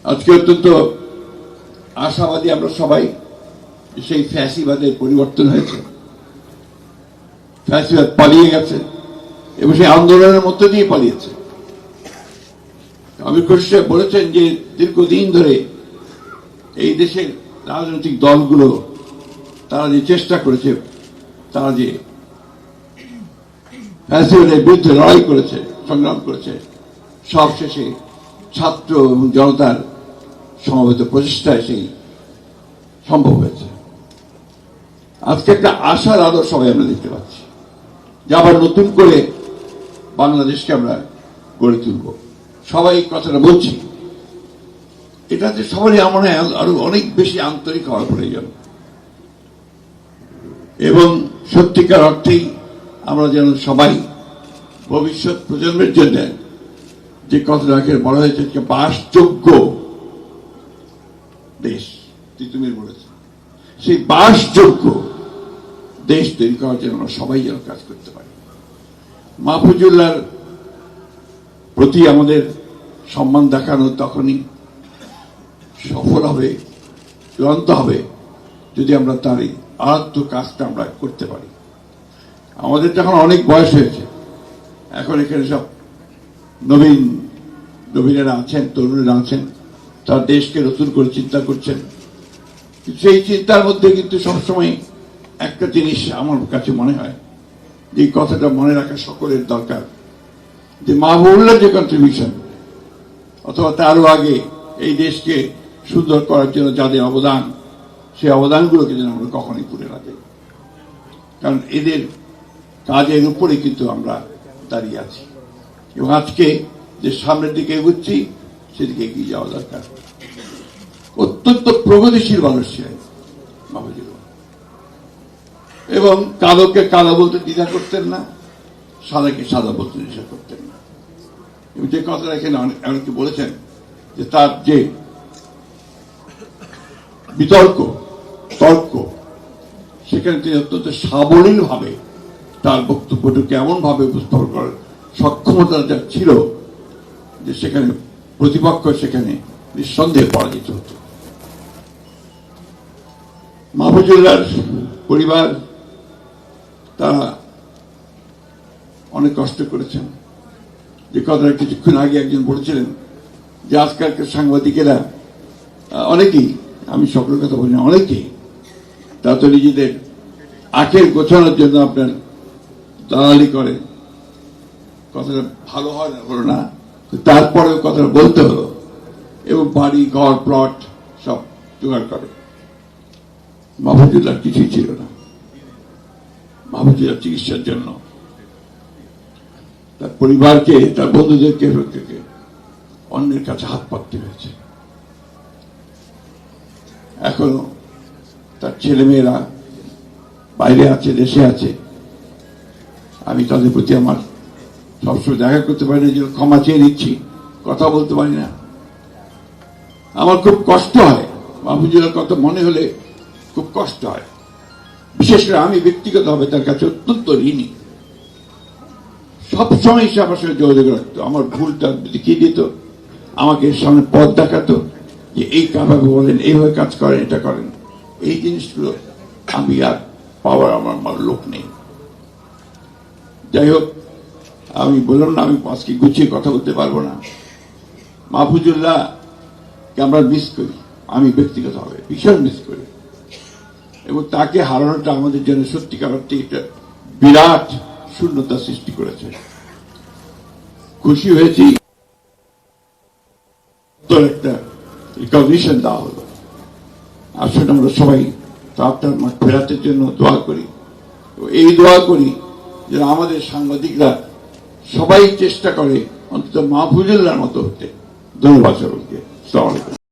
আজকে অত্যন্ত আশাবাদী আমরা সবাই। সেই ফ্যাসিবাদের পরিবর্তন হয়েছে, ফ্যাসিবাদ পালিয়ে গেছে এবং সেই আন্দোলনের মধ্য দিয়ে পালিয়েছে। আমির খসরু সাহেব বলেছেন যে দীর্ঘদিন ধরে এই দেশের রাজনৈতিক দলগুলো তারা যে চেষ্টা করেছে, তারা যে ফ্যাসিবাদের বিরুদ্ধে লড়াই করেছে, সংগ্রাম করেছে, সব শেষে ছাত্র এবং জনতার সমবেত প্রচেষ্টায় সেই সম্ভব হয়েছে। আজকে একটা আশার আলো সবাই আমরা দেখতে পাচ্ছি যে আবার নতুন করে বাংলাদেশকে আমরা গড়ে তুলব। সবাই এই কথাটা বলছি, এটাতে সবারই আমার আরো অনেক বেশি আন্তরিক হওয়ার প্রয়োজন এবং সত্যিকার অর্থেই আমরা যেন সবাই ভবিষ্যৎ প্রজন্মের জন্য যে কথাটাকে বলা হয়েছে বাসযোগ্য দেশ, তিতুমির বলেছে, সেই বাসযোগ্য দেশ তৈরি করার জন্য আমরা সবাই যেন কাজ করতে পারি। মাহফুজুল্লাহর প্রতি আমাদের সম্মান দেখানো তখনই সফল হবে, চূড়ান্ত হবে, যদি আমরা তার এই আরাধ্য কাজটা আমরা করতে পারি। আমাদের যখন অনেক বয়স হয়েছে, এখন এখানে সব নবীনেরা আছেন, তরুণেরা আছেন, তার দেশকে নতুন করে চিন্তা করছেন। সেই চিন্তার মধ্যে কিন্তু সবসময় একটা জিনিস আমার কাছে মনে হয়, যে কথাটা মনে রাখা সকলের দরকার, যে মাহবুবুল্লাহর যে কন্ট্রিবিউশন অথবা তারও আগে এই দেশকে সুন্দর করার জন্য যাদের অবদান, সেই অবদানগুলোকে যেন আমরা কখনই ভুলে না যাই। কারণ এদের কাজের উপরে কিন্তু আমরা দাঁড়িয়ে আছি এবং আজকে যে সামনের দিকে এগোচ্ছি সেদিকে এগিয়ে যাওয়া দরকার। অত্যন্ত প্রগতিশীল মানুষ ছিলেন মাহফুজুর, এবং কালোকে কালো বলতে দ্বিধা করতেন না, সাদাকে সাদা বলতে দ্বিধা করতেন না। এবং যে কথাটা এখানে অনেকে বলেছেন যে তার যে তর্ক, সেখানে তিনি অত্যন্ত সাবলীল ভাবে তার বক্তব্যটাকে এমন ভাবে উপস্থাপন করার সক্ষমতা যা ছিল যে সেখানে প্রতিপক্ষ সেখানে নিঃসন্দেহে পরাজিত হতো। মাহফুজুল্লাহর পরিবার তারা অনেক কষ্ট করেছেন। যে কথাটা কিছুক্ষণ আগে একজন বলেছিলেন যে আজকালকার সাংবাদিকেরা অনেকেই, আমি সকলের কথা বলি না, অনেকেই তা তো নিজেদের আখের গোছানোর জন্য আপনার দালালি করে। কথাটা ভালো হয় না, হলো না, তারপরেও কথাটা বলতে হলো এবং বাড়ি ঘর প্লট সব জোগাড় করে। মাহফুজুল্লাহ কিছুই ছিল না। মাহফুজুল্লাহ চিকিৎসার জন্য তার পরিবারকে, তার বন্ধুদেরকে অন্যের কাছে হাত পাততে হয়েছে। এখনো তার ছেলেমেয়েরা বাইরে আছে, দেশে আছে। আমি তাদের প্রতি আমার সবসময় দেখা করতে পারি না, যে ক্ষমা চেয়ে নিচ্ছি, কথা বলতে পারি না। আমার খুব কষ্ট হয়, মাহফুজুল্লাহর কথা মনে হলে খুব কষ্ট হয়। বিশেষ করে আমি ব্যক্তিগতভাবে তার কাছে অত্যন্ত ঋণী। সবসময় সে আমার সঙ্গে যোগাযোগ রাখতো, আমার ভুলটা দেখিয়ে দিত, আমাকে সামনে পথ দেখাতো যে এই কাভাবে বলেন, এইভাবে কাজ করেন, এটা করেন। এই জিনিসগুলো আমি আর পাওয়ার আমার লোক নেই। যাই হোক, আমি বললাম না, আমি আজকে গুছিয়ে কথা বলতে পারবো না। মাহফুজুল্লাহকে আমরা মিস করি, আমি ব্যক্তিগতভাবে ভীষণ মিস করি, এবং তাকে হারানোটা আমাদের জন্য সত্যিকার অর্থে একটা বিরাট শূন্যতা সৃষ্টি করেছে। খুশি হয়েছি একটা রিকগনিশন দেওয়া হলো। আসলে আমরা সবাই তার মাঠ ফেরাতের জন্য দোয়া করি, এই দোয়া করি যে আমাদের সাংবাদিকরা সবাই চেষ্টা করে অন্তত মাহফুজুল্লাহর মতো হতে। ধন্যবাদ সকলকে। আসসালামু আলাইকুম।